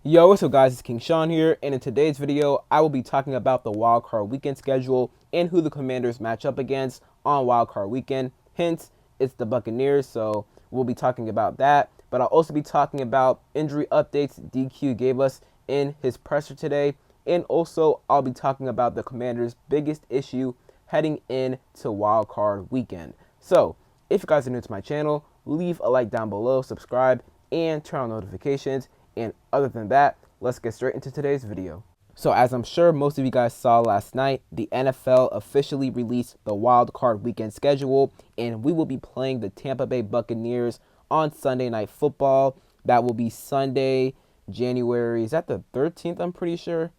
Yo, what's up guys, it's King Sean here, and in today's video, I will be talking about the wildcard weekend schedule and who the Commanders match up against on wildcard weekend. Hence, it's the Buccaneers, so we'll be talking about that. But I'll also be talking about injury updates DQ gave us in his presser today, and also I'll be talking about the Commanders' biggest issue heading into wildcard weekend. So, if you guys are new to my channel, leave a like down below, subscribe, and turn on notifications. And other than that, let's get straight into today's video. So as I'm sure most of you guys saw last night, the NFL officially released the wild card weekend schedule, and we will be playing the Tampa Bay Buccaneers on Sunday Night Football. That will be Sunday, January, is that the 13th, I'm pretty sure?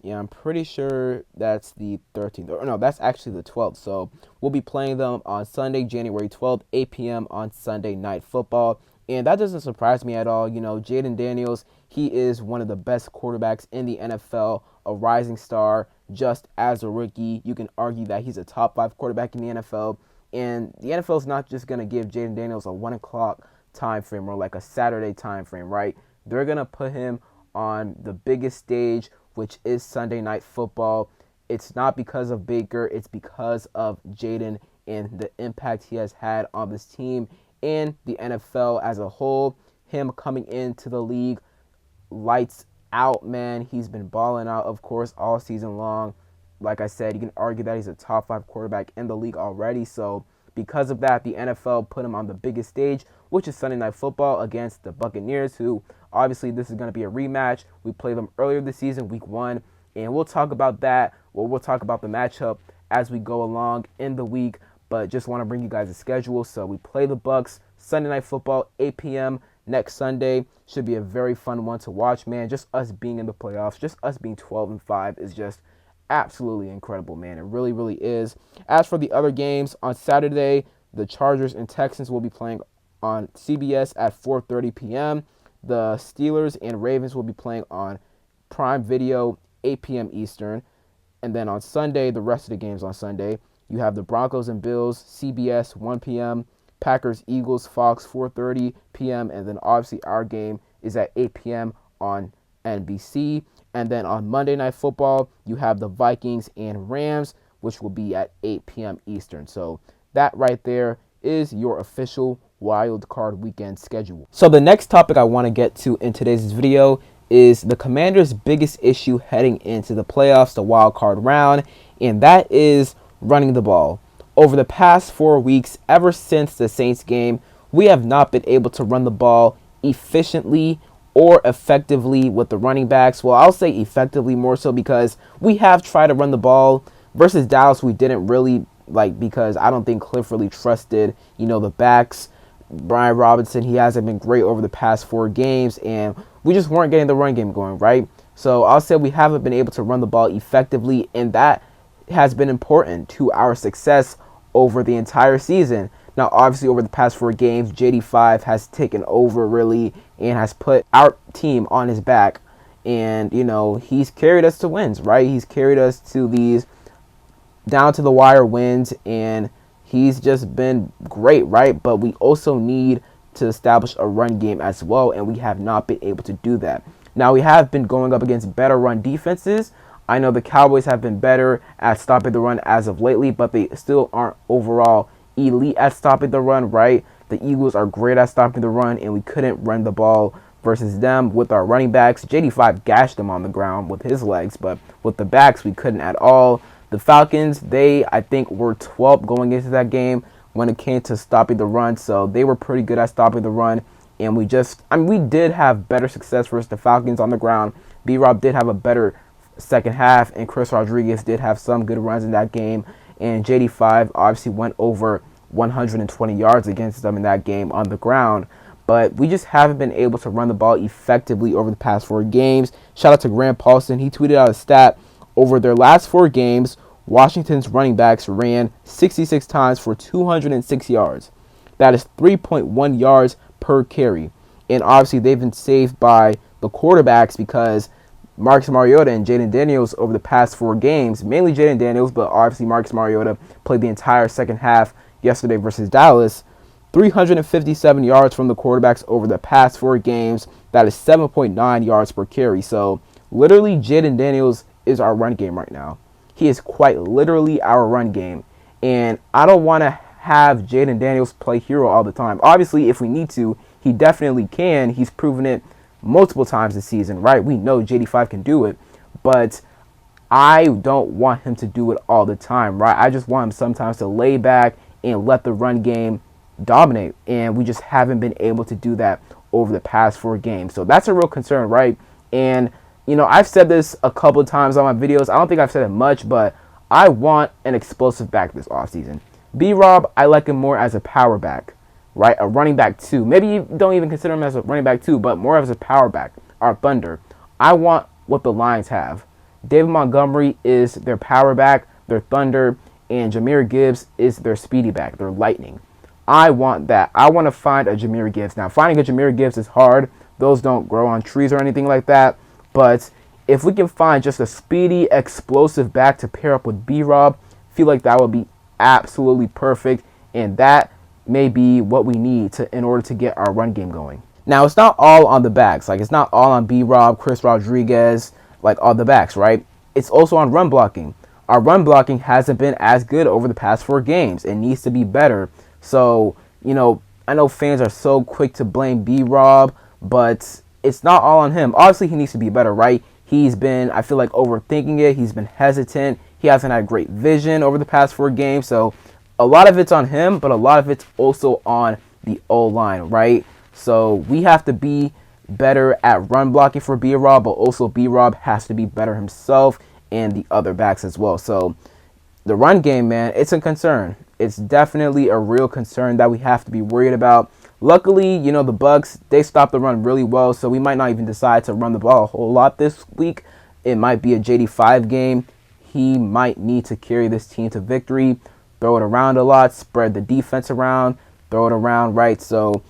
Yeah, I'm pretty sure that's the 13th. Or no, that's actually the 12th. So we'll be playing them on Sunday, January 12th, 8 p.m. on Sunday Night Football. And that doesn't surprise me at all. You know, Jaden Daniels, he is one of the best quarterbacks in the NFL, a rising star just as a rookie. You can argue that he's a top 5 quarterback in the NFL. And the NFL is not just going to give Jaden Daniels a 1 o'clock time frame or like a Saturday time frame, right? They're going to put him on the biggest stage, which is Sunday Night Football. It's not because of Baker. It's because of Jaden and the impact he has had on this team and the NFL as a whole. Him coming into the league, lights out, man. He's been balling out, of course, all season long. Like I said, you can argue that he's a top 5 quarterback in the league already. So because of that, the NFL put him on the biggest stage, which is Sunday Night Football against the Buccaneers, who obviously this is going to be a rematch. We played them earlier this season, week 1, and we'll talk about that. Well, we'll talk about the matchup as we go along in the week. But just want to bring you guys a schedule. So we play the Bucs Sunday Night Football, 8 p.m. next Sunday. Should be a very fun one to watch, man. Just us being in the playoffs, just us being 12-5 is just absolutely incredible, man. It really, really is. As for the other games, on Saturday, the Chargers and Texans will be playing on CBS at 4:30 p.m. The Steelers and Ravens will be playing on Prime Video, 8 p.m. Eastern. And then on Sunday, the rest of the games on Sunday, you have the Broncos and Bills, CBS, 1 p.m., Packers, Eagles, Fox, 4:30 p.m., and then obviously our game is at 8 p.m. on NBC. And then on Monday Night Football, you have the Vikings and Rams, which will be at 8 p.m. Eastern. So that right there is your official wild card weekend schedule. So the next topic I want to get to in today's video is the Commanders' biggest issue heading into the playoffs, the wild card round, and that is running the ball. Over the past 4 weeks, ever since the Saints game, we have not been able to run the ball efficiently or effectively with the running backs. Well, I'll say effectively more so because we have tried to run the ball. Versus Dallas, we didn't really, because I don't think Cliff really trusted, the backs. Brian Robinson, he hasn't been great over the past 4 games, and we just weren't getting the run game going, right? So I'll say we haven't been able to run the ball effectively, and that has been important to our success over the entire season. Now, obviously, over the past 4 games, JD5 has taken over, really, and has put our team on his back. And, he's carried us to wins, right? He's carried us to these down-to-the-wire wins, and he's just been great, right? But we also need to establish a run game as well, and we have not been able to do that. Now, we have been going up against better run defenses. I know the Cowboys have been better at stopping the run as of lately, but they still aren't overall elite at stopping the run, right? The Eagles are great at stopping the run, and we couldn't run the ball versus them with our running backs. JD5 gashed them on the ground with his legs, but with the backs, we couldn't at all. The Falcons, I think, were 12th going into that game when it came to stopping the run, so they were pretty good at stopping the run, and we did have better success versus the Falcons on the ground. B-Rob did have a better second half, and Chris Rodriguez did have some good runs in that game, and JD5 obviously went over 120 yards against them in that game on the ground. But we just haven't been able to run the ball effectively over the past 4 games. Shout out to Grant Paulson. He tweeted out a stat. Over their last 4 games, Washington's running backs ran 66 times for 206 yards. That is 3.1 yards per carry. And obviously they've been saved by the quarterbacks because Marcus Mariota and Jaden Daniels over the past 4 games, mainly Jaden Daniels, but obviously Marcus Mariota played the entire second half yesterday versus Dallas. 357 yards from the quarterbacks over the past 4 games. That is 7.9 yards per carry. So literally, Jaden Daniels is our run game right now. He is quite literally our run game. And I don't want to have Jaden Daniels play hero all the time. Obviously, if we need to, he definitely can. He's proven it multiple times this season, right? We know JD5 can do it. But I don't want him to do it all the time, right? I just want him sometimes to lay back and let the run game dominate. And we just haven't been able to do that over the past 4 games. So that's a real concern, right? And, you know, I've said this a couple of times on my videos. I don't think I've said it much, but I want an explosive back this offseason. B-Rob, I like him more as a power back, right? A running back too. Maybe you don't even consider him as a running back too, but more as a power back, our Thunder. I want what the Lions have. David Montgomery is their power back, their Thunder, and Jahmyr Gibbs is their speedy back, their Lightning. I want that. I want to find a Jahmyr Gibbs. Now, finding a Jahmyr Gibbs is hard. Those don't grow on trees or anything like that. But if we can find just a speedy, explosive back to pair up with B-Rob, I feel like that would be absolutely perfect. And that may be what we need in order to get our run game going. Now, it's not all on the backs. Like, it's not all on B-Rob, Chris Rodriguez, like all the backs, right? It's also on run blocking. Our run blocking hasn't been as good over the past 4 games. It needs to be better. So, you know, I know fans are so quick to blame B-Rob, but it's not all on him. Obviously, he needs to be better, right? He's been, I feel like, overthinking it. He's been hesitant. He hasn't had great vision over the past 4 games. So a lot of it's on him, but a lot of it's also on the O-line, right? So we have to be better at run blocking for B-Rob, but also B-Rob has to be better himself and the other backs as well. So the run game, man, it's a concern. It's definitely a real concern that we have to be worried about. Luckily, you know, the Bucs, they stopped the run really well, so we might not even decide to run the ball a whole lot this week. It might be a JD5 game. He might need to carry this team to victory, throw it around a lot, spread the defense around, throw it around, right? So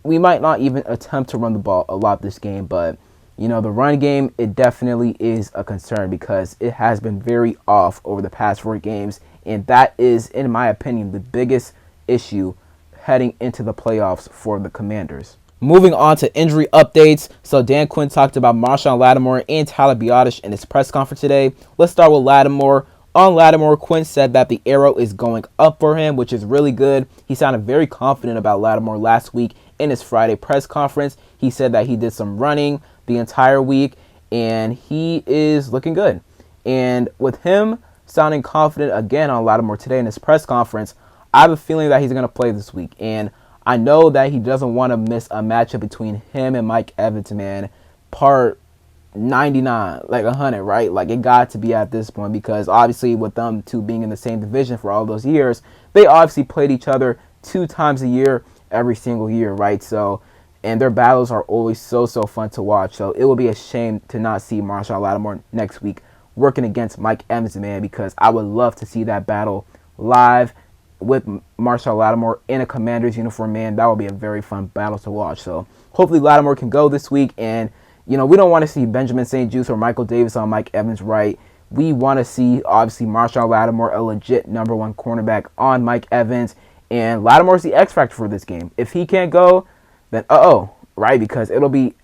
we might not even attempt to run the ball a lot this game, but, you know, the run game, it definitely is a concern because it has been very off over the past 4 games, and that is, in my opinion, the biggest issue heading into the playoffs for the Commanders. Moving on to injury updates. So Dan Quinn talked about Marshawn Lattimore and Tyler Biadasz in his press conference today. Let's start with Lattimore. On Lattimore, Quinn said that the arrow is going up for him, which is really good. He sounded very confident about Lattimore last week in his Friday press conference. He said that he did some running the entire week, and he is looking good. And with him sounding confident again on Lattimore today in his press conference, I have a feeling that he's going to play this week. And I know that he doesn't want to miss a matchup between him and Mike Evans, man. Part 99, like 100, right? Like, it got to be at this point because obviously with them two being in the same division for all those years, they obviously played each other 2 times a year every single year, right? So, and their battles are always so fun to watch. So it will be a shame to not see Marshawn Lattimore next week working against Mike Evans, man, because I would love to see that battle live with Marshawn Lattimore in a Commander's uniform, man. That would be a very fun battle to watch. So hopefully Lattimore can go this week. And, you know, we don't want to see Benjamin St. Juste or Michael Davis on Mike Evans, right? We want to see, obviously, Marshawn Lattimore, a legit #1 cornerback on Mike Evans. And Lattimore's the X factor for this game. If he can't go, then right? Because it'll be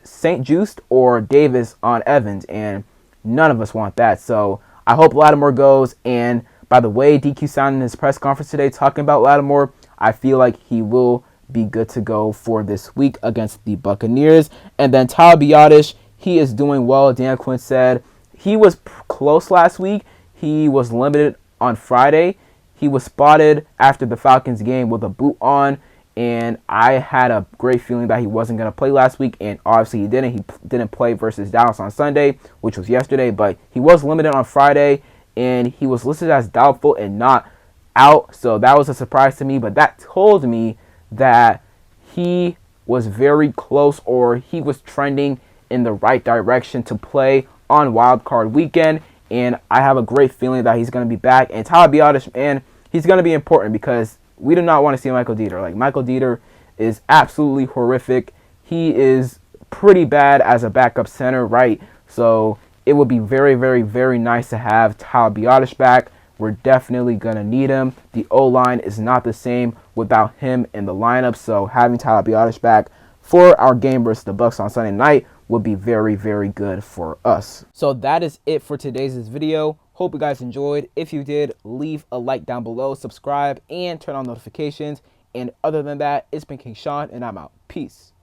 St. Juste or Davis on Evans, and none of us want that. So I hope Lattimore goes. And by the way, DQ sounded in his press conference today talking about Lattimore, I feel like he will be good to go for this week against the Buccaneers. And then Tyler Biadasz, he is doing well. Dan Quinn said he was close last week. He was limited on Friday. He was spotted after the Falcons game with a boot on, and I had a great feeling that he wasn't going to play last week, and obviously he didn't. He didn't play versus Dallas on Sunday, which was yesterday, but he was limited on Friday, and he was listed as doubtful and not out, so that was a surprise to me, but that told me that he was very close, or he was trending in the right direction to play on Wild Card Weekend, and I have a great feeling that he's going to be back. And Tyler Biadasz, man, he's going to be important because we do not want to see Michael Dieter. Like, Michael Dieter is absolutely horrific. He is pretty bad as a backup center, right? So it would be very nice to have Tyler Biadasz back. we're definitely going to need him. The O-line is not the same without him in the lineup, so having Tyler Biadasz back for our game versus the Bucs on Sunday night would be very, very good for us. So that is it for today's video. Hope you guys enjoyed. If you did, leave a like down below, subscribe, and turn on notifications. And other than that, it's been King Sean, and I'm out. Peace.